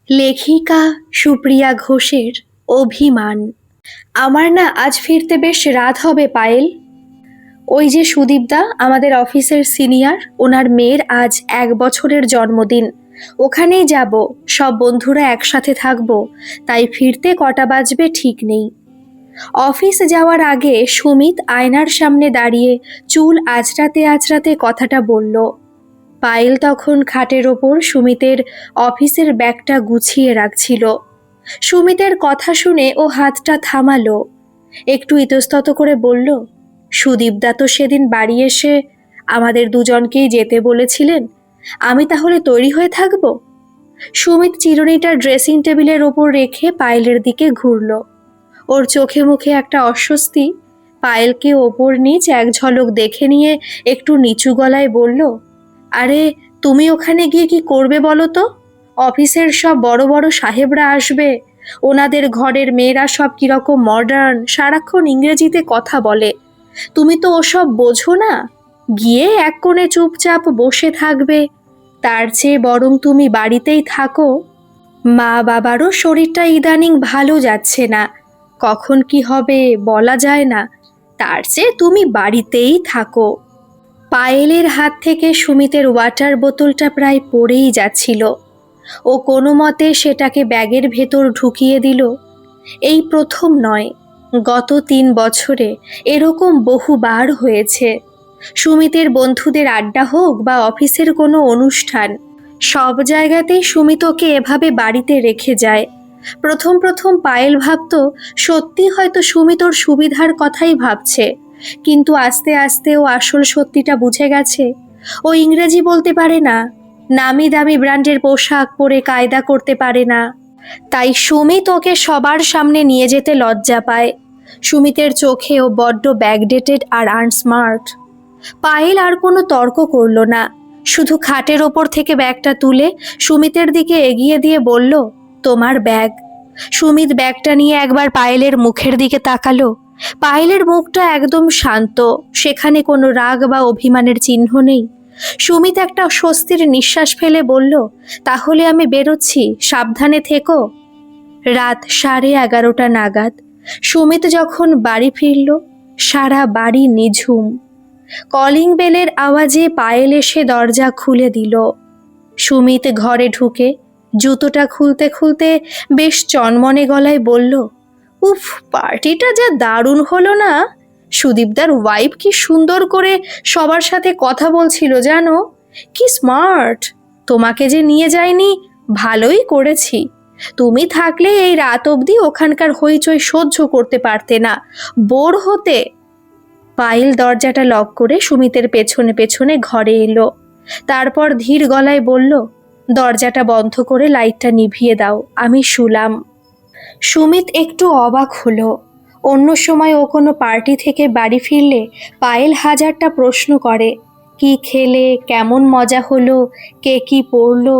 লেখিকা সুপ্রিয়া ঘোষের অভিমান। আমার না আজ ফিরতে বেশ রাত হবে পায়েল। ওই যে সুদীপদা, আমাদের অফিসের সিনিয়র, ওনার মেয়ের আজ 1 বছরের জন্মদিন। ওখানেই যাব, সব বন্ধুরা একসাথে থাকবো, তাই ফিরতে কটা বাজবে ঠিক নেই। অফিস যাওয়ার আগে সুমিত আয়নার সামনে দাঁড়িয়ে চুল আঁচড়াতে আঁচড়াতে কথাটা বলল। পায়েল তখন খাটের ওপর সুমিতের অফিসের ব্যাগটা গুছিয়ে রাখছিল। সুমিতের কথা শুনে ও হাতটা থামালো, একটু ইতস্তত করে বলল, সুদীপদা তো সেদিন বাড়ি এসে আমাদের দুজনকেই যেতে বলেছিলেন, আমি তাহলে তৈরি হয়ে থাকব? সুমিত চিরুনিটা ড্রেসিং টেবিলের ওপর রেখে পায়েলের দিকে ঘুরল। ওর চোখে মুখে একটা অস্বস্তি। পায়েলকে ওপর নিচ এক ঝলক দেখে নিয়ে একটু নিচু গলায় বলল, আরে তুমি ওখানে গিয়ে কি করবে বলো তো? অফিসের সব বড় বড় সাহেবরা আসবে, ওনাদের ঘরের মেয়েরা সব কিরকম মডার্ন, সারাক্ষণ ইংরেজিতে কথা বলে। তুমি তো ওসব বোঝো না, গিয়ে এক কোণে চুপচাপ বসে থাকবে। তার চেয়ে বরং তুমি বাড়িতেই থাকো। মা বাবারও শরীরটা ইদানিং ভালো যাচ্ছে না, কখন কি হবে বলা যায় না। তার চেয়ে তুমি বাড়িতেই থাকো। পায়েলের হাত থেকে সুমিতের ওয়াটার বোতলটা প্রায় পড়েই যাচ্ছিল। ও কোনো মতে সেটাকে ব্যাগের ভেতর ঢুকিয়ে দিল। এই প্রথম নয়, গত 3 বছরে এরকম বহুবার হয়েছে। সুমিতের বন্ধুদের আড্ডা হোক বা অফিসের কোনো অনুষ্ঠান, সব জায়গাতেই সুমিত ওকে এভাবে বাড়িতে রেখে যায়। প্রথম প্রথম পায়েল ভাবতো সত্যি হয়তো সুমিত ওর সুবিধার কথাই ভাবছে, কিন্তু আস্তে আস্তে ও আসল সত্যিটা বুঝে গেছে। ও ইংরেজি বলতে পারে না, নামি দামি ব্র্যান্ডের পোশাক পরে কায়দা করতে পারে না, তাই সুমিত ওকে সবার সামনে নিয়ে যেতে লজ্জা পায়। সুমিতের চোখে ও বড্ড ব্যাকডেটেড আর আনস্মার্ট। পায়েল আর কোনো তর্ক করল না, শুধু খাটের ওপর থেকে ব্যাগটা তুলে সুমিতের দিকে এগিয়ে দিয়ে বলল, তোমার ব্যাগ। সুমিত ব্যাগটা নিয়ে একবার পায়েলের মুখের দিকে তাকালো। পায়েলের মুখটা একদম শান্ত, সেখানে কোনো রাগ বা অভিমানের চিহ্ন নেই। সুমিত একটা স্বস্তির নিঃশ্বাস ফেলে বলল, তাহলে আমি বেরোচ্ছি, সাবধানে থেকো। রাত 11:30 নাগাদ সুমিত যখন বাড়ি ফিরল, সারা বাড়ি নিঝুম। কলিং বেলের আওয়াজে পায়েল এসে দরজা খুলে দিল। সুমিত ঘরে ঢুকে জুতোটা খুলতে খুলতে বেশ চনমনে গলায় বলল, উফ, পার্টিটা যা দারুণ হলো না! সুদীপদার ওয়াইফ কি সুন্দর করে সবার সাথে কথা বলছিল জানো, কি স্মার্ট! তোমাকে যে নিয়ে যায়নি, ভালোই করেছি। তুমি থাকলে এই রাত অবধি ওখানকার হইচই সহ্য করতে পারতে না, বোর হতে। পায়েল দরজাটা লক করে সুমিতের পেছনে পেছনে ঘরে এলো। তারপর ধীর গলায় বলল, দরজাটা বন্ধ করে লাইটটা নিভিয়ে দাও, আমি শুলাম। সুমিত একটু অবাক হলো। অন্য সময় ও কোনো পার্টি থেকে বাড়ি ফিরলে পায়েল হাজারটা প্রশ্ন করে, কি খেলে, কেমন মজা হলো, কে কি পড়লো।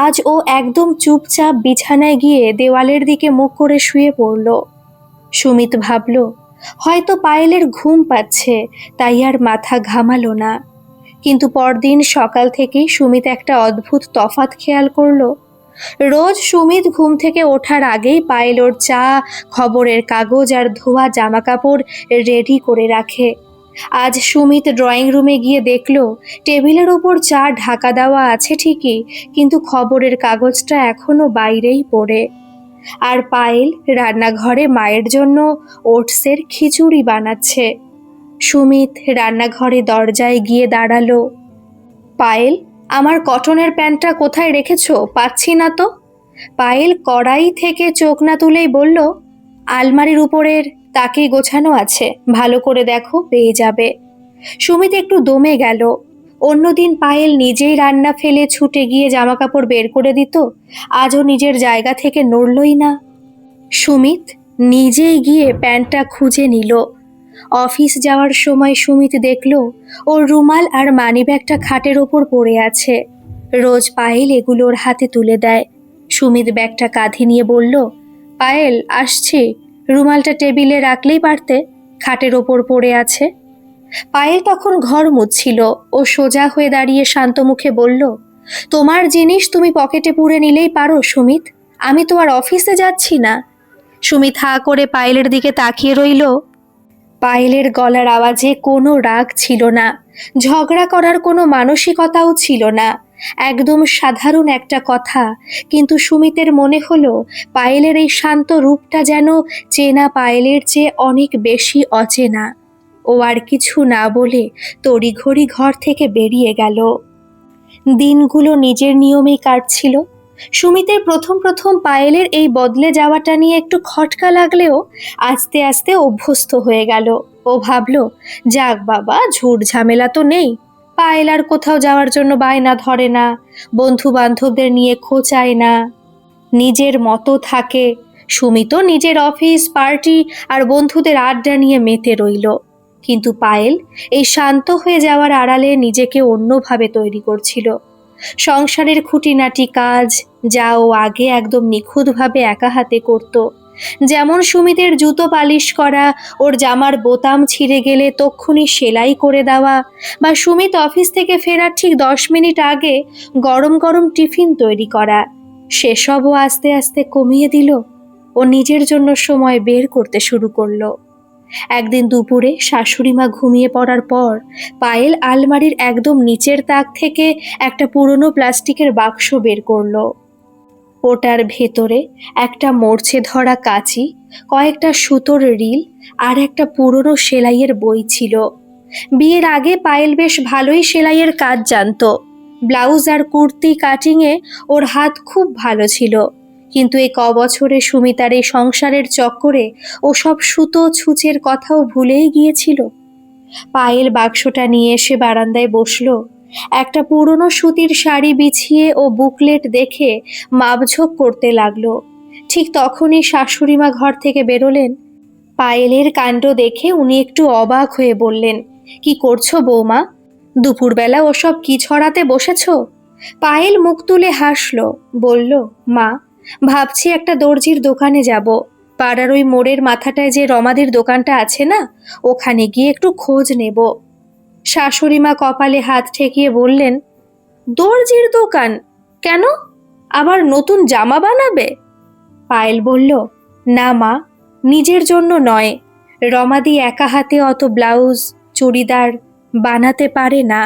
আজ ও একদম চুপচাপ বিছানায় গিয়ে দেওয়ালের দিকে মুখ করে শুয়ে পড়ল। সুমিত ভাবল, হয়তো পায়েলের ঘুম পাচ্ছে, তাই আর মাথা ঘামালো না। কিন্তু পরদিন সকাল থেকেই সুমিত একটা অদ্ভুত তফাৎ খেয়াল করলো। রোজ সুমিত ঘুম থেকে ওঠার আগেই পায়েল ওর চা, খবরের কাগজ আর ধোয়া জামা কাপড় রেডি করে রাখে। আজ সুমিত ড্রয়িং রুমে গিয়ে দেখলো টেবিলের ওপর চা ঢাকা দেওয়া আছে ঠিকই, কিন্তু খবরের কাগজটা এখনো বাইরেই পড়ে। আর পায়েল রান্নাঘরে মায়ের জন্য ওটসের খিচুড়ি বানাচ্ছে। সুমিত রান্নাঘরে দরজায় গিয়ে দাঁড়ালো। পায়েল, আমার কটনের প্যান্টটা কোথায় রেখেছো, পাচ্ছি না তো। পায়েল কড়াই থেকে চোখ না তুলেই বলল, আলমারির উপরের তাকেই গোছানো আছে, ভালো করে দেখো, পেয়ে যাবে। সুমিত একটু দমে গেল। অন্যদিন পায়েল নিজেই রান্না ফেলে ছুটে গিয়ে জামাকাপড় বের করে দিত, আজও নিজের জায়গা থেকে নড়লই না। সুমিত নিজেই গিয়ে প্যান্টটা খুঁজে নিল। অফিস যাওয়ার সময় সুমিত দেখল ওর রুমাল আর মানিব্যাগটা খাটের ওপর পড়ে আছে। রোজ পায়েল এগুলোর হাতে তুলে দেয়। সুমিত ব্যাগটা কাঁধে নিয়ে বলল, পায়েল, আসছি। রুমালটা টেবিলে রাখলেই পারতে, খাটের ওপর পড়ে আছে। পায়েল তখন ঘর মুছছিল। ও সোজা হয়ে দাঁড়িয়ে শান্ত মুখে বলল, তোমার জিনিস তুমি পকেটে পুরে নিলেই পারো সুমিত, আমি তো আর অফিসে যাচ্ছি না। সুমিত হাঁ করে পায়েলের দিকে তাকিয়ে রইল। পায়েলের গলার আওয়াজে কোনো রাগ ছিল না, ঝগড়া করার কোনো মানসিকতাও ছিল না, একদম সাধারণ একটা কথা। কিন্তু সুমিতের মনে হলো পায়েলের এই শান্ত রূপটা যেন চেনা পায়েলের চেয়ে অনেক বেশি অচেনা। ও আর কিছু না বলে তড়িঘড়ি ঘর থেকে বেরিয়ে গেল। দিনগুলো নিজের নিয়মেই কাটছিল। সুমিতের প্রথম প্রথম পায়েলের এই বদলে যাওয়াটা নিয়ে একটু খটকা লাগলেও আস্তে আস্তে অভ্যস্ত হয়ে গেল। ও ভাবল, যাক বাবা, ঝুট ঝামেলা তো নেই। পায়েল আর কোথাও যাওয়ার জন্য বায়না ধরে না, বন্ধু বান্ধবদের নিয়ে খোঁচায় না, নিজের মতো থাকে। সুমিতও নিজের অফিস, পার্টি আর বন্ধুদের আড্ডা নিয়ে মেতে রইল। কিন্তু পায়েল এই শান্ত হয়ে যাওয়ার আড়ালে নিজেকে অন্যভাবে তৈরি করছিল। সংসারের খুঁটিনাটি কাজ যা ও আগে একদম নিখুঁতভাবে একা হাতে করত, যেমন সুমিতের জুতো পালিশ করা, ওর জামার বোতাম ছিঁড়ে গেলে তক্ষুনি সেলাই করে দেওয়া, বা সুমিত অফিস থেকে ফেরার ঠিক 10 মিনিট আগে গরম গরম টিফিন তৈরি করা, সেসবও আস্তে আস্তে কমিয়ে দিল। ও নিজের জন্য সময় বের করতে শুরু করলো। একদিন দুপুরে শাশুড়ি মা ঘুমিয়ে পড়ার পর পায়েল আলমারির একদম নিচের তাক থেকে একটা পুরনো প্লাস্টিকের বাক্স বের করলো। ওটার ভেতরে একটা মরচে ধরা কাঁচি, কয়েকটা সুতোর রিল আর একটা পুরনো সেলাইয়ের বই ছিল। বিয়ের আগে পায়েল বেশ ভালোই সেলাইয়ের কাজ জানতো। ব্লাউজ আর কুর্তি কাটিংয়ে ওর হাত খুব ভালো ছিল। কিন্তু এই কবছরে সুমিতার এই সংসারের চক্করে ও সব সুতো ছুঁচের কথাও ভুলেই গিয়েছিল। পায়েল বাক্সটা নিয়ে এসে বারান্দায় বসলো। একটা পুরনো সুতির শাড়ি বিছিয়ে ও বুকলেট দেখে মাপঝোঁক করতে লাগলো। ঠিক তখনই শাশুড়িমা ঘর থেকে বেরোলেন। পায়েলের কাণ্ড দেখে উনি একটু অবাক হয়ে বললেন, কি করছো বৌমা? দুপুরবেলা ওসব কি ছড়াতে বসেছো? পায়েল মুখ তুলে হাসলো, বলল, মা, ভাবছি একটা দর্জির দোকানে যাব। পাড়ার ওই মোড়ের মাথাটায় যে রমাদির দোকানটা আছে না, ওখানে গিয়ে একটু খোঁজ নেব। শাশুড়িমা কপালে হাত ঠেকিয়ে বললেন, দর্জির দোকান কেন? আবার নতুন জামা বানাবে? পায়েল বলল, না মা, নিজের জন্য নয়। রমাদি একা হাতে অত ব্লাউজ, চুড়িদার বানাতে পারে না।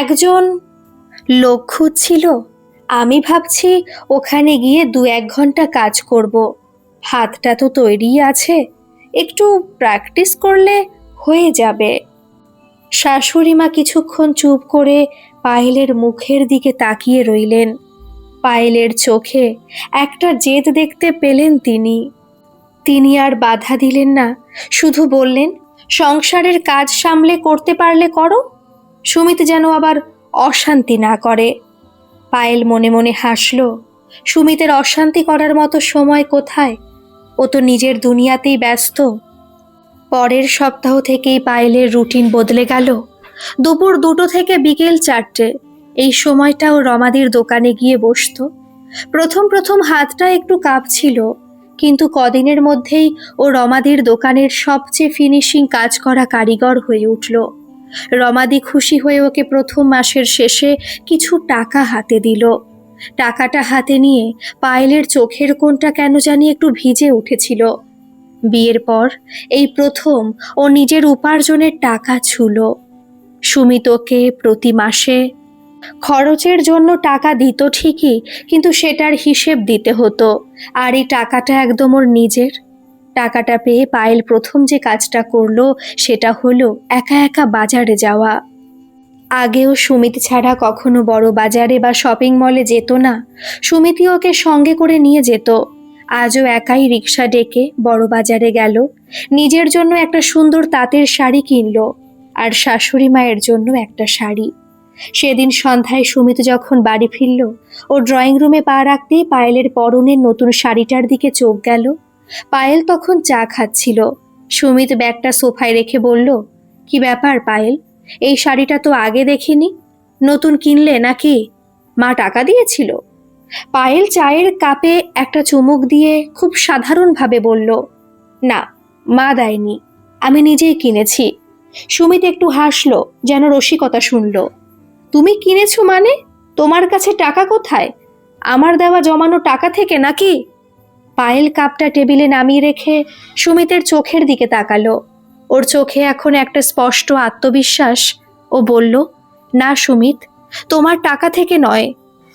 একজন লোক খুঁজছিল। আমি ভাবছি ওখানে গিয়ে 2-1 ঘন্টা কাজ করব। হাতটা তো তৈরিই আছে, একটু প্র্যাকটিস করলে হয়ে যাবে। শাশুড়িমা কিছুক্ষণ চুপ করে পায়েলের মুখের দিকে তাকিয়ে রইলেন। পায়েলের চোখে একটা জেদ দেখতে পেলেন তিনি। তিনি আর বাধা দিলেন না, শুধু বললেন, সংসারের কাজ সামলে করতে পারলে করো, সুমিত যেন আবার অশান্তি না করে। পায়েল মনে মনে হাসল। সুমিতের অশান্তি করার মতো সময় কোথায়? ও তো নিজের দুনিয়াতেই ব্যস্ত। পরের সপ্তাহ থেকেই পায়েলের রুটিন বদলে গেল। দুপুর 2টো থেকে বিকেল 4টে, এই সময়টাও রমাদির দোকানে গিয়ে বসত। প্রথম প্রথম হাতটা একটু কাঁপছিল, কিন্তু কদিনের মধ্যেই ও রমাদির দোকানের সবচেয়ে ফিনিশিং কাজ করা কারিগর হয়ে উঠল। রমাদি খুশি হয়ে ওকে প্রথম মাসের শেষে কিছু টাকা হাতে দিল। টাকাটা হাতে নিয়ে পায়েলের চোখের কোণটা কেন জানি একটু ভিজে উঠেছিল। বিয়ের পর এই প্রথম ও নিজের উপার্জনের টাকা ছুল। সুমিত ওকে প্রতি মাসে খরচের জন্য টাকা দিত ঠিকই, কিন্তু সেটার হিসেব দিতে হতো। আর এই টাকাটা একদম ওর নিজের। টাকাটা পেয়ে পায়েল প্রথম যে কাজটা করলো সেটা হলো একা একা বাজারে যাওয়া। আগেও সুমিত ছাড়া কখনো বড় বাজারে বা শপিং মলে যেত না। সুমিতই ওকে সঙ্গে করে নিয়ে যেত। আজও একাই রিক্সা ডেকে বড় বাজারে গেল। নিজের জন্য একটা সুন্দর তাঁতের শাড়ি কিনলো, আর শাশুড়ি মায়ের জন্য একটা শাড়ি। সেদিন সন্ধ্যায় সুমিত যখন বাড়ি ফিরল, ও ড্রয়িং রুমে পা রাখতেই পায়েলের পরনের নতুন শাড়িটার দিকে চোখ গেল। পায়েল তখন চা খাচ্ছিল। সুমিত ব্যাগটা সোফায় রেখে বলল, কি ব্যাপার পায়েল, এই শাড়িটা তো আগে দেখিনি, নতুন কিনলে নাকি? মা টাকা দিয়েছিল? পায়েল চায়ের কাপে একটা চুমুক দিয়ে খুব সাধারণভাবে বলল, না, মা দেয়নি, আমি নিজেই কিনেছি। সুমিত একটু হাসলো, যেন রসিকতা শুনল। তুমি কিনেছো মানে? তোমার কাছে টাকা কোথায়? আমার দেওয়া জমানো টাকা থেকে নাকি? পায়েল কাপটা টেবিলে নামিয়ে রেখে সুমিতের চোখের দিকে তাকালো। ওর চোখে এখন একটা স্পষ্ট আত্মবিশ্বাস। ও বলল, না সুমিত, তোমার টাকা থেকে নয়।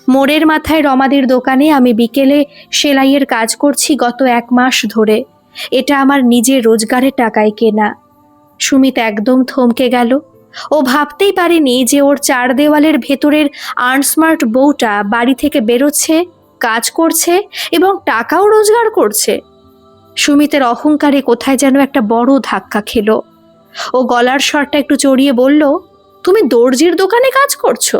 মোড়ের মাথায় রমাদির দোকানে আমি বিকেলে সেলাইয়ের কাজ করছি গত 1 মাস ধরে। এটা আমার নিজের রোজগারের টাকায় কেনা। সুমিত একদম থমকে গেল। ও ভাবতেই পারেনি যে ওর 4 দেওয়ালের ভেতরের আনস্মার্ট বউটা বাড়ি থেকে বেরোচ্ছে, কাজ করছে এবং টাকাও রোজগার করছে। সুমিতের অহংকারে কোথায় যেন একটা বড় ধাক্কা খেলো। ও গলার স্বরটা একটু চড়িয়ে বলল, তুমি দর্জির দোকানে কাজ করছো?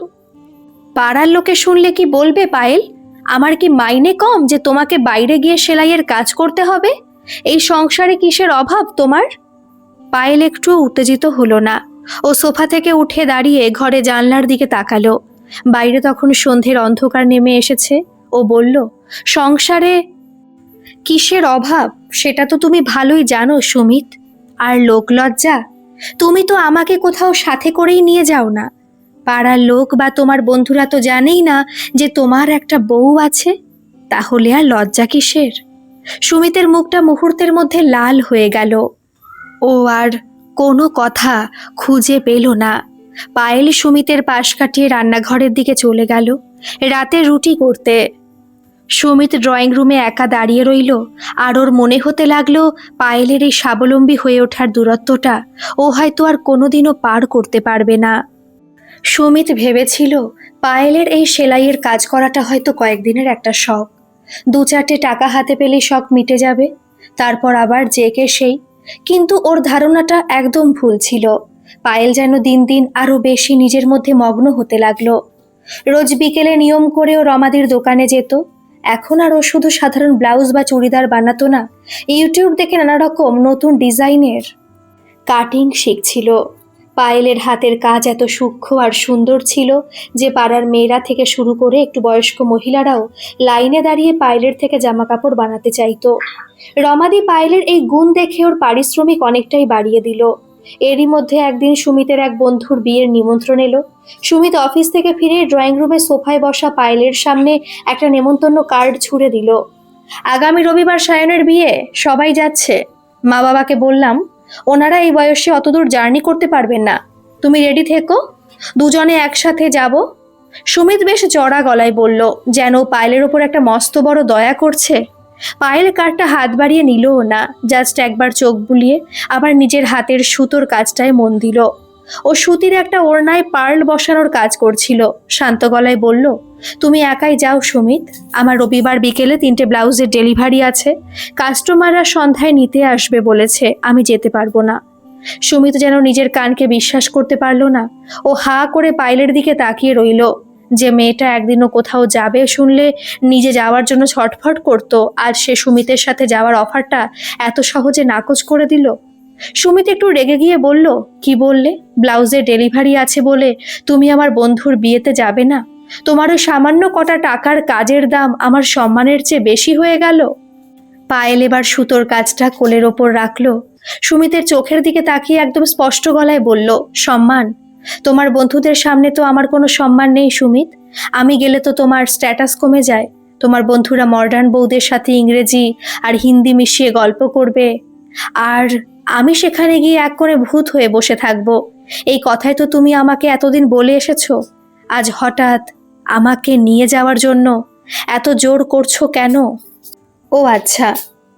পাড়ার লোকে শুনলে কি বলবে পায়েল? আমার কি মাইনে কম যে তোমাকে বাইরে গিয়ে সেলাইয়ের কাজ করতে হবে? এই সংসারে কিসের অভাব তোমার? পায়েল একটু উত্তেজিত হলো না। ও সোফা থেকে উঠে দাঁড়িয়ে ঘরে জানলার দিকে তাকালো। বাইরে তখন সন্ধ্যের অন্ধকার নেমে এসেছে। ও বলল, সংসারে কিসের অভাব সেটা তো তুমি ভালোই জানো সুমিত। আর লোকলজ্জা, তুমি তো আমাকে কোথাও সাথে করেই নিয়ে যাও না। পাড়ার লোক বা তোমার বন্ধুরা তো জানেই না যে তোমার একটা বউ আছে। তাহলে আর লজ্জা কিসের? সুমিতের মুখটা মুহূর্তের মধ্যে লাল হয়ে গেল। ও আর কোনো কথা খুঁজে পেল না। পায়েল সুমিতের পাশ কাটিয়ে রান্নাঘরের দিকে চলে গেল রাতে রুটি করতে। সুমিত ড্রয়িং রুমে একা দাঁড়িয়ে রইল। আর ওর মনে হতে লাগলো পায়েলের এই স্বাবলম্বী হয়ে ওঠার দূরত্বটা ও হয়তো আর কোনোদিনও পার করতে পারবে না। সুমিত ভেবেছিল পায়েলের এই সেলাইয়ের কাজ করাটা হয়তো কয়েকদিনের একটা শখ। 2-4টে টাকা হাতে পেলেই শখ মিটে যাবে, তারপর আবার যে কে সেই। কিন্তু ওর ধারণাটা একদম ভুল ছিল। পায়েল যেন দিন দিন আরো বেশি নিজের মধ্যে মগ্ন হতে লাগলো। রোজ বিকেলে নিয়ম করে ও রমাদির দোকানে যেত। এখন আর ও শুধু সাধারণ ব্লাউজ বা চুড়িদার বানাতো না, ইউটিউব দেখে নানা রকম নতুন ডিজাইনের কাটিং শিখছিল। পায়েলের হাতের কাজ এত সূক্ষ্ম আর সুন্দর ছিল যে পাড়ার মেয়েরা থেকে শুরু করে একটু বয়স্ক মহিলারাও লাইনে দাঁড়িয়ে পায়েলের থেকে জামা কাপড় বানাতে চাইতো। রমাদি পায়েলের এই গুণ দেখে ওর পারিশ্রমিক অনেকটাই বাড়িয়ে দিল। এরই মধ্যে একদিন সুমিতের এক বন্ধুর বিয়ের নিমন্ত্রণ এলো। সুমিত অফিস থেকে ফিরে ড্রয়িং রুমে সোফায় বসা পায়েলের সামনে একটা নেমন্তন্ন কার্ড ছুঁড়ে দিল। আগামী রবিবার সায়নের বিয়ে, সবাই যাচ্ছে। মা বাবাকে বললাম, ওনারা এই বয়সে অতদূর জার্নি করতে পারবেন না, তুমি রেডি থেকো, দুজনে একসাথে যাব। সুমিত বেশ চড়া গলায় বলল, যেন পায়েলের ওপর একটা মস্ত বড় দয়া করছে। পায়েল কার্ডটা হাত বাড়িয়ে নিলও না, জাস্ট একবার চোখ বুলিয়ে আবার নিজের হাতের সুতোর কাজটায় মন দিল। ও সুতির একটা ওড়নায় পার্ল বসানোর কাজ করছিল। শান্ত গলায় বলল, তুমি একাই যাও সুমিত, আমার রবিবার বিকেলে 3টে ব্লাউজের ডেলিভারি আছে। কাস্টমাররা সন্ধ্যায় নিতে আসবে বলেছে, আমি যেতে পারবো না। সুমিত যেন নিজের কানকে বিশ্বাস করতে পারল না। ও হা করে পায়েলের দিকে তাকিয়ে রইল। যে মেয়েটা একদিনও কোথাও যাবে শুনলে নিজে যাওয়ার জন্য ছটফট করত, আর সে সুমিতের সাথে যাওয়ার অফারটা এত সহজে নাকচ করে দিল। সুমিত একটু রেগে গিয়ে বলল, কি বললে? ব্লাউজের ডেলিভারি আছে বলে তুমি আমার বন্ধুর বিয়েতে যাবে না? তোমার ওই সামান্য কটা টাকার কাজের দাম আমার সম্মানের চেয়ে বেশি হয়ে গেল। পায়েল এবার সুতোর কাজটা কোলের ওপর রাখলো। সুমিতের চোখের দিকে তাকিয়ে একদম স্পষ্ট গলায় বলল, সম্মান? তোমার বন্ধুদের সামনে তো আমার কোনো সম্মান নেই সুমিত। আমি গেলে তো তোমার স্ট্যাটাস কমে যায়। তোমার বন্ধুরা মডার্ন বউদের সাথে ইংরেজি আর হিন্দি মিশিয়ে গল্প করবে, আর আমি সেখানে গিয়ে এক কোণে ভূত হয়ে বসে থাকবো। এই কথাই তো তুমি আমাকে এতদিন বলে এসেছো। আজ হঠাৎ আমাকে নিয়ে যাওয়ার জন্য এত জোর করছো কেন? ও আচ্ছা,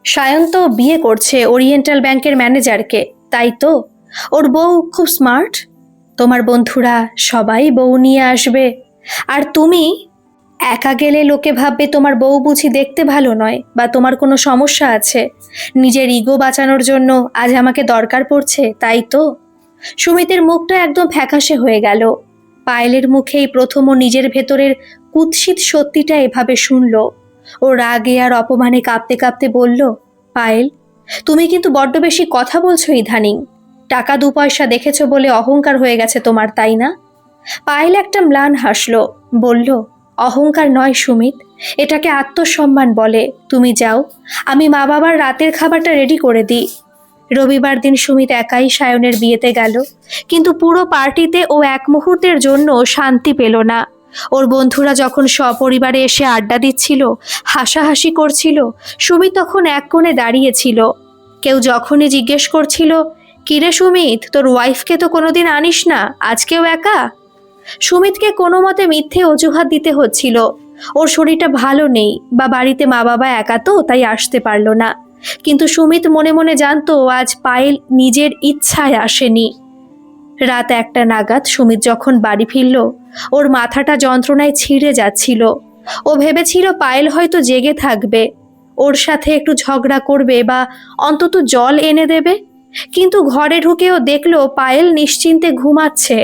সায়ন তো বিয়ে করছে ওরিয়েন্টাল ব্যাংকের ম্যানেজারকে, তাই তো? ওর বউ খুব স্মার্ট। তোমার বন্ধুরা সবাই বউ নিয়ে আসবে, আর তুমি একা গেলে লোকে ভাববে তোমার বউ বুঝি দেখতে ভালো নয়, বা তোমার কোনো সমস্যা আছে। নিজের ইগো বাঁচানোর জন্য আজ আমাকে দরকার পড়ছে, তাই তো? সুমিতের মুখটা একদম ফ্যাকাশে হয়ে গেল। পায়েলের মুখেই প্রথম ও নিজের ভেতরের কুৎসিত সত্যিটা এভাবে শুনল। ও রাগে আর অপমানে কাঁপতে কাঁপতে বলল, পায়েল, তুমি কিন্তু বড্ড বেশি কথা বলছো ইদানিং। টাকা 2 পয়সা দেখেছো বলে অহংকার হয়ে গেছে তোমার, তাই না? পায়েল একটা ম্লান হাসলো, বলল, অহংকার নয় সুমিত, এটাকে আত্মসম্মান বলে। তুমি যাও, আমি মা বাবার রাতের খাবারটা রেডি করে দিই। রবিবার দিন সুমিত একাই সায়নের বিয়েতে গেল, কিন্তু পুরো পার্টিতে ও এক মুহূর্তের জন্য শান্তি পেল না। ওর বন্ধুরা যখন সপরিবারে এসে আড্ডা দিচ্ছিল, হাসাহাসি করছিল, সুমিত তখন এক কোণে দাঁড়িয়েছিল। কেউ যখনই জিজ্ঞেস করছিল, কিরে সুমিত, তোর ওয়াইফকে তো কোনোদিন আনিস না, আজকেও একা? সুমিতকে কোনো মতে মিথ্যে অজুহাত দিতে হচ্ছিল। ওর শরীরটা ভালো নেই, বা বাড়িতে মা বাবা একা তো তাই আসতে পারলো না। কিন্তু সুমিত মনে মনে জানতো আজ পায়েল নিজের ইচ্ছায় আসেনি। রাত 1টা নাগাদ সুমিত যখন বাড়ি ফিরল, ওর মাথাটা যন্ত্রণায় ছিঁড়ে যাচ্ছিল। ও ভেবেছিল পায়েল হয়তো জেগে থাকবে, ওর সাথে একটু ঝগড়া করবে বা অন্তত জল এনে দেবে। কিন্তু ঘরে ঢুকেও দেখলো পায়েল নিশ্চিন্তে ঘুমাচ্ছে।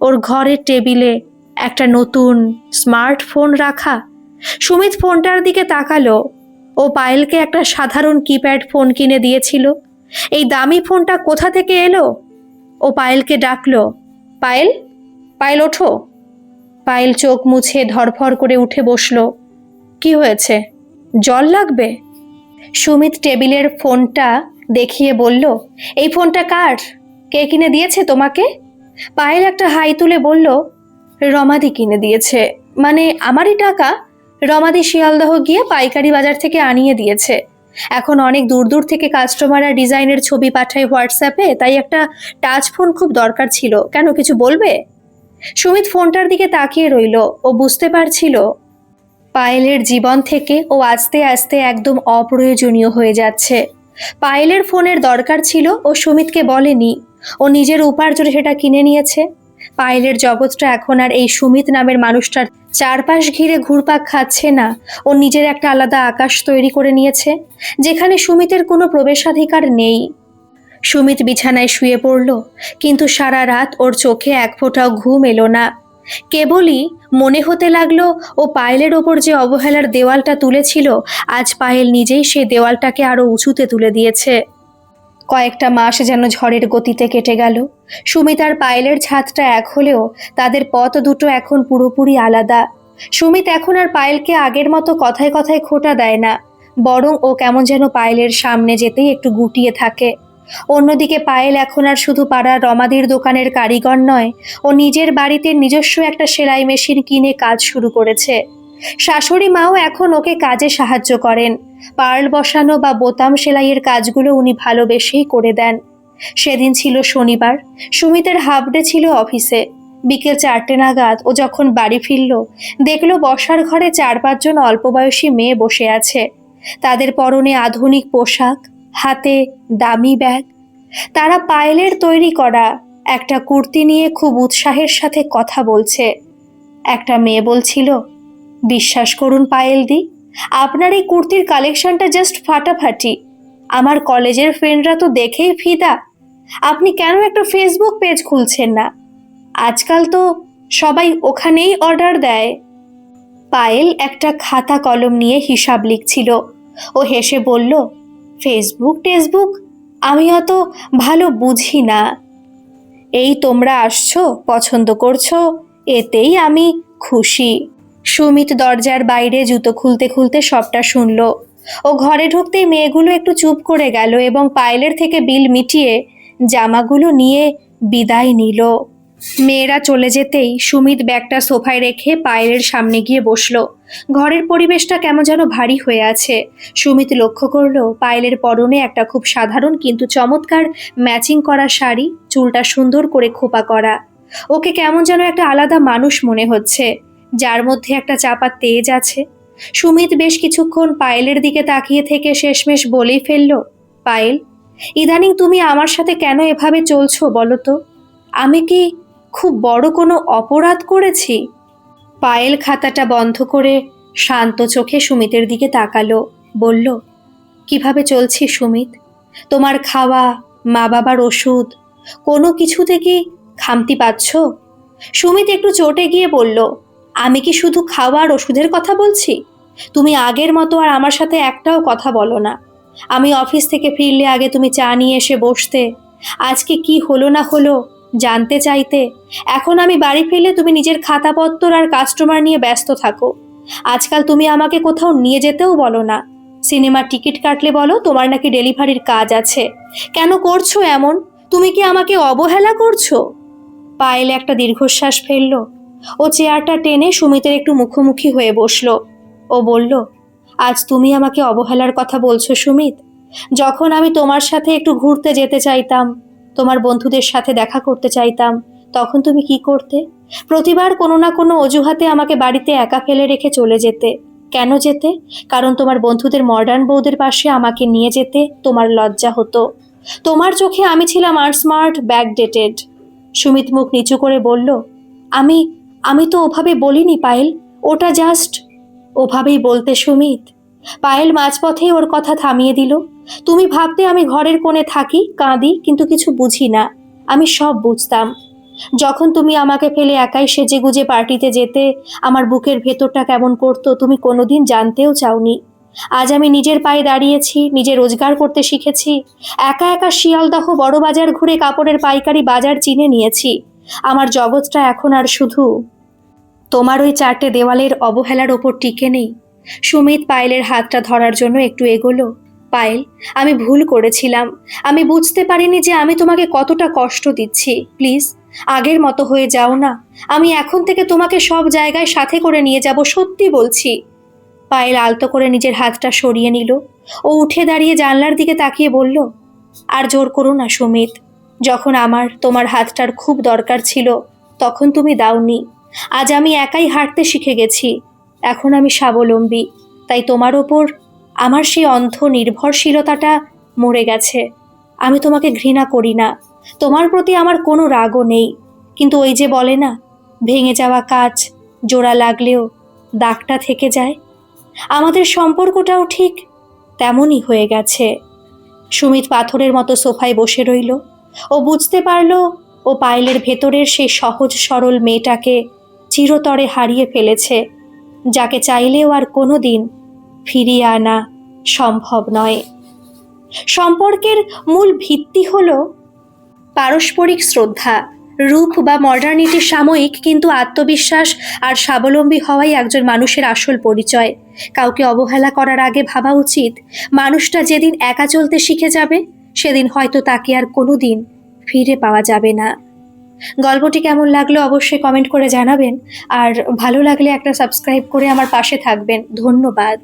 ওর ঘরের টেবিলে একটা নতুন স্মার্টফোন রাখা। সুমিত ফোনটার দিকে তাকালো। ও পায়েলকে একটা সাধারণ কিপ্যাড ফোন কিনে দিয়েছিল। এই দামি ফোনটা কোথা থেকে এলো? ও পায়েলকে ডাকলো, পায়েল, পায়েল ওঠো। পায়েল চোখ মুছে ধরফর করে উঠে বসলো। কি হয়েছে, জল লাগবে? সুমিত টেবিলের ফোনটা দেখিয়ে বলল, এই ফোনটা কার? কে কিনে দিয়েছে তোমাকে? পায়েল একটা হাই তুলে বলল, রমাদি কিনে দিয়েছে। মানে আমারই টাকা। রমাদি শিয়ালদহ গিয়ে পাইকারি বাজার থেকে আনিয়ে দিয়েছে। এখন অনেক দূর দূর থেকে কাস্টমাররা ডিজাইনের ছবি পাঠায় হোয়াটসঅ্যাপে, তাই একটা টাচ ফোন খুব দরকার ছিল। কেন, কিছু বলবে? সুমিত ফোনটার দিকে তাকিয়ে রইল। ও বুঝতে পারছিল পায়েলের জীবন থেকে ও আস্তে আস্তে একদম অপ্রয়োজনীয় হয়ে যাচ্ছে। পায়েলের ফোনের দরকার ছিল, ও সুমিতকে বলেনি। ও নিজের উপার্জনে সেটা কিনে নিয়েছে। পায়েলের জগৎটা এখন আর এই সুমিত নামের মানুষটার চারপাশ ঘিরে ঘুরপাক খাচ্ছে না। ও নিজের একটা আলাদা আকাশ তৈরি করে নিয়েছে, যেখানে সুমিতের কোনো প্রবেশাধিকার নেই। সুমিত বিছানায় শুয়ে পড়ল, কিন্তু সারা রাত ওর চোখে এক ফোঁটাও ঘুম এলো না। কেবলই মনে হতে লাগলো ও পায়েলের ওপর যে অবহেলার দেওয়ালটা তুলেছিল, আজ পায়েল নিজেই সেই দেওয়ালটাকে আরো উঁচুতে তুলে দিয়েছে। কয়েকটা মাস যেন ঝড়ের গতিতে কেটে গেল। সুমিত আর পায়েলের ছাদটা এক হলেও তাদের পথ দুটো এখন পুরোপুরি আলাদা। সুমিত এখন আর পায়েলকে আগের মতো কথায় কথায় খোঁটা দেয় না, বরং ও কেমন যেন পায়েলের সামনে যেতেই একটু গুটিয়ে থাকে। অন্যদিকে পায়েল এখন আর শুধু পাড়ার রমাদির দোকানের কারিগর নয়, ও নিজের বাড়িতে নিজস্ব একটা সেলাই মেশিন কিনে কাজ শুরু করেছে। শাশুড়ি মাও এখন ওকে কাজে সাহায্য করেন। পার্ল বসানো বা বোতাম সেলাইয়ের কাজগুলো উনি ভালোবেসেই করে দেন। সেদিন ছিল শনিবার। সুমিতের হাফ ডে ছিল অফিসে। বিকেল 4টে নাগাদ ও যখন বাড়ি ফিরল, দেখলো বসার ঘরে 4-5 জন অল্পবয়সী মেয়ে বসে আছে। তাদের পরনে আধুনিক পোশাক, হাতে দামি ব্যাগ। তারা পায়েলের তৈরি করা একটা কুর্তি নিয়ে খুব উৎসাহের সাথে কথা বলছে। একটা মেয়ে বলছিল, বিশ্বাস করুন পায়েলদি, আপনার এই কুর্তির কালেকশনটা জাস্ট ফাটাফাটি। আমার কলেজের ফ্রেন্ডরা তো দেখেই ফিদা। আপনি কেন একটা ফেসবুক পেজ খুলছেন না? আজকাল তো সবাই ওখানেই অর্ডার দেয়। পায়েল একটা খাতা কলম নিয়ে হিসাব লিখছিল। ও হেসে বলল, ফেসবুক টেসবুক আমি অত ভালো বুঝি না। এই তোমরা আসছো, পছন্দ করছো, এতেই আমি খুশি। সুমিত দরজার বাইরে জুতো খুলতে খুলতে সবটা শুনল। ও ঘরে ঢুকতেই মেয়েগুলো একটু চুপ করে গেল এবং পায়েলের থেকে বিল মিটিয়ে জামাগুলো নিয়ে বিদায় নিল। মেয়েরা চলে যেতেই সুমিত ব্যাগটা সোফায় রেখে পায়েলের সামনে গিয়ে বসলো। ঘরের পরিবেশটা কেমন যেন ভারী হয়ে আছে। সুমিত লক্ষ্য করলো পায়েলের পরনে একটা খুব সাধারণ কিন্তু চমৎকার ম্যাচিং করা শাড়ি, চুলটা সুন্দর করে খোপা করা। ওকে কেমন যেন একটা আলাদা মানুষ মনে হচ্ছে, যার মধ্যে একটা চাপা তেজ আছে। সুমিত বেশ কিছুক্ষণ পায়েলের দিকে তাকিয়ে থেকে শেষমেশ বলেই ফেলল, পায়েল, ইদানিং তুমি আমার সাথে কেন এভাবে চলছো বলো তো? আমি কি খুব বড় কোনো অপরাধ করেছি? পায়েল খাতাটা বন্ধ করে শান্ত চোখে সুমিতের দিকে তাকালো, বলল, কিভাবে চলছি সুমিত? তোমার খাওয়া, মা বাবার ওষুধ, কোনো কিছুতে কি খামতি পাচ্ছ? সুমিত একটু চটে গিয়ে বলল, আমি কি শুধু খাওয়া আর ওষুধের কথা বলছি? তুমি আগের মতো আর আমার সাথে একটাও কথা বলো না। আমি অফিস থেকে ফিরলে আগে তুমি চা নিয়ে এসে বসতে, আজকে কি হলো না হলো জানতে চাইতে। এখন আমি বাড়ি ফিরলে তুমি নিজের খাতাপত্তর আর কাস্টমার নিয়ে ব্যস্ত থাকো। আজকাল তুমি আমাকে কোথাও নিয়ে যেতেও বলো না। সিনেমার টিকিট কাটলে বলো তোমার নাকি ডেলিভারির কাজ আছে। কেন করছো এমন? তুমি কি আমাকে অবহেলা করছো? পায়েল একটা দীর্ঘশ্বাস ফেলল। ও চেয়ারটা টেনে সুমিতের একটু মুখোমুখি হয়ে বসলো। ও বলল, আজ তুমি আমাকে অবহেলার কথা বলছো সুমিত? যখন আমি তোমার সাথে একটু ঘুরতে যেতে চাইতাম, তোমার বন্ধুদের সাথে দেখা করতে চাইতাম, তখন তুমি কি করতে? প্রতিবার কোনো না কোনো অজুহাতে আমাকে বাড়িতে একা ফেলে রেখে চলে যেতে। কেন যেতে? কারণ তোমার বন্ধুদের মডার্ন বউদের পাশে আমাকে নিয়ে যেতে তোমার লজ্জা হতো। তোমার চোখে আমি ছিলাম আনস্মার্ট, ব্যাকডেটেড। সুমিত মুখ নিচু করে বলল, আমি আমি তো ওভাবে বলিনি পায়েল, ওটা জাস্ট। ওভাবেই বলতে সুমিত। পায়েল মাঝপথেই ওর কথা থামিয়ে দিল। তুমি ভাবতে আমি ঘরের কোণে থাকি, কাঁদি, কিন্তু কিছু বুঝি না। আমি সব বুঝতাম। যখন তুমি আমাকে ফেলে একাই সেজেগুজে পার্টিতে যেতে, আমার বুকের ভেতরটা কেমন করতো তুমি কোনোদিন জানতেও চাওনি। আজ আমি নিজের পায়ে দাঁড়িয়েছি, নিজে রোজগার করতে শিখেছি, একা একা শিয়ালদহ বড় বাজার ঘুরে কাপড়ের পাইকারি বাজার চিনে নিয়েছি। আমার জগৎটা এখন আর শুধু তোমার ওই চারটে দেওয়ালের অবহেলার ওপর টিকে নেই। সুমিত পায়েলের হাতটা ধরার জন্য একটু এগোলো। পায়েল, আমি ভুল করেছিলাম। আমি বুঝতে পারিনি যে আমি তোমাকে কতটা কষ্ট দিচ্ছি। প্লিজ আগের মতো হয়ে যাও না। আমি এখন থেকে তোমাকে সব জায়গায় সাথে করে নিয়ে যাব, সত্যি বলছি। পায়েল আলতো করে নিজের হাতটা সরিয়ে নিল। ও উঠে দাঁড়িয়ে জানলার দিকে তাকিয়ে বলল, আর জোর করো না সুমিত। যখন আমার তোমার হাতটার খুব দরকার ছিল, তখন তুমি দাওনি। আজ আমি একাই হাঁটতে শিখে গেছি। এখন আমি স্বাবলম্বী। তাই তোমার ওপর আমার সেই অন্ধ নির্ভরশীলতাটা মরে গেছে। আমি তোমাকে ঘৃণা করি না, তোমার প্রতি আমার কোনো রাগও নেই। কিন্তু ওই যে বলে না, ভেঙে যাওয়া কাঁচ জোড়া লাগলেও দাগটা থেকে যায়। আমাদের সম্পর্কটাও ঠিক তেমনই হয়ে গেছে। সুমিত পাথরের মতো সোফায় বসে রইল। ও বুঝতে পারল ও পায়েলের ভেতরের সেই সহজ সরল মেয়েটাকে চিরতরে হারিয়ে ফেলেছে, যাকে চাইলেও আর কোনো দিন ফিরিয়ে আনা সম্ভব নয়। সম্পর্কের মূল ভিত্তি হল পারস্পরিক শ্রদ্ধা। রূপ বা মডার্নিটি সাময়িক, কিন্তু আত্মবিশ্বাস আর স্বাবলম্বী হওয়াই একজন মানুষের আসল পরিচয়। কাউকে অবহেলা করার আগে ভাবা উচিত, মানুষটা যেদিন একা চলতে শিখে যাবে, সেদিন হয়তো তাকে আর কোনো দিন ফিরে পাওয়া যাবে না। গল্পটি কেমন লাগলো অবশ্যই কমেন্ট করে জানাবেন, আর ভালো লাগলে একটা সাবস্ক্রাইব করে আমার পাশে থাকবেন। ধন্যবাদ।